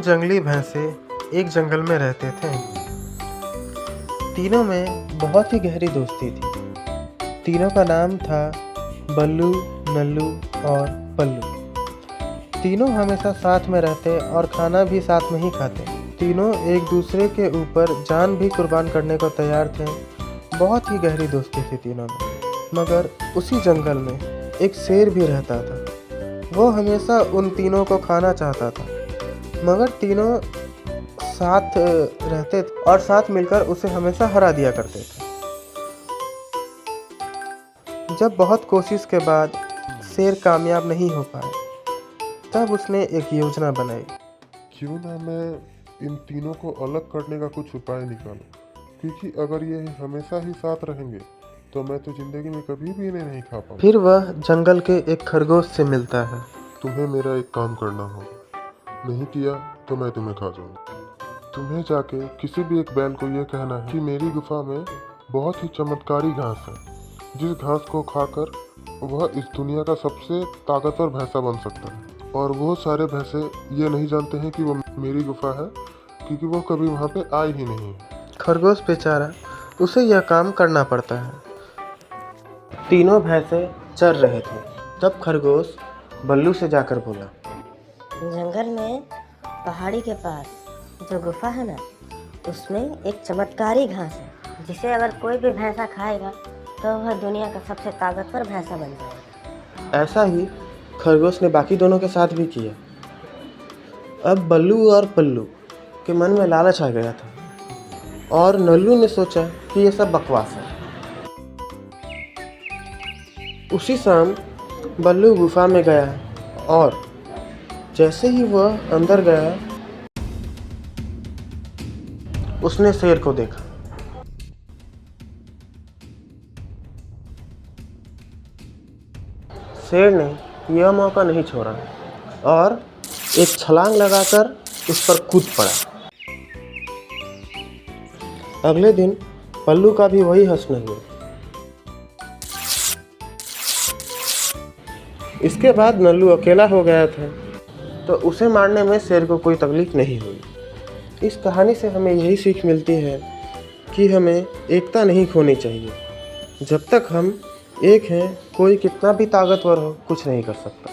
जंगली भैंसे एक जंगल में रहते थे। तीनों में बहुत ही गहरी दोस्ती थी। तीनों का नाम था बल्लू, नल्लू और पल्लू। तीनों हमेशा साथ में रहते और खाना भी साथ में ही खाते। तीनों एक दूसरे के ऊपर जान भी कुर्बान करने को तैयार थे। बहुत ही गहरी दोस्ती थी तीनों में। मगर उसी जंगल में एक शेर भी रहता था। वो हमेशा उन तीनों को खाना चाहता था, मगर तीनों साथ रहते थे और साथ मिलकर उसे हमेशा हरा दिया करते थे। जब बहुत कोशिश के बाद शेर कामयाब नहीं हो पाए, तब उसने एक योजना बनाई। क्यों ना मैं इन तीनों को अलग करने का कुछ उपाय निकालूं, क्योंकि अगर ये हमेशा ही साथ रहेंगे तो मैं तो जिंदगी में कभी भी इन्हें नहीं खा पाऊंगा। फिर वह जंगल के एक खरगोश से मिलता है। तुम्हें मेरा एक काम करना होगा, नहीं किया तो मैं तुम्हें खा जाऊंगा। तुम्हें जाके किसी भी एक बैल को यह कहना है कि मेरी गुफा में बहुत ही चमत्कारी घास है, जिस घास को खाकर वह इस दुनिया का सबसे ताकतवर भैंसा बन सकता है। और वो सारे भैंसे ये नहीं जानते हैं कि वो मेरी गुफा है, क्योंकि वो कभी वहाँ पे आए ही नहीं है। खरगोश बेचारा, उसे यह काम करना पड़ता है। तीनों भैंसे चर रहे थे। तब खरगोश बल्लू से जाकर बोला, जंगल में पहाड़ी के पास जो गुफा है ना, उसमें एक चमत्कारी घास है, जिसे अगर कोई भी भैंसा खाएगा तो वह दुनिया का सबसे ताकतवर भैंसा बन जाएगा। ऐसा ही खरगोश ने बाकी दोनों के साथ भी किया। अब बल्लू और पल्लू के मन में लालच आ गया था और नल्लू ने सोचा कि यह सब बकवास है। उसी शाम बल्लू गुफा में गया और जैसे ही वह अंदर गया, उसने शेर को देखा। शेर ने यह मौका नहीं छोड़ा और एक छलांग लगाकर उस पर कूद पड़ा। अगले दिन पल्लू का भी वही हंसना हुआ। इसके बाद नल्लू अकेला हो गया था, तो उसे मारने में शेर को कोई तकलीफ नहीं हुई। इस कहानी से हमें यही सीख मिलती है कि हमें एकता नहीं खोनी चाहिए। जब तक हम एक हैं, कोई कितना भी ताकतवर हो, कुछ नहीं कर सकता।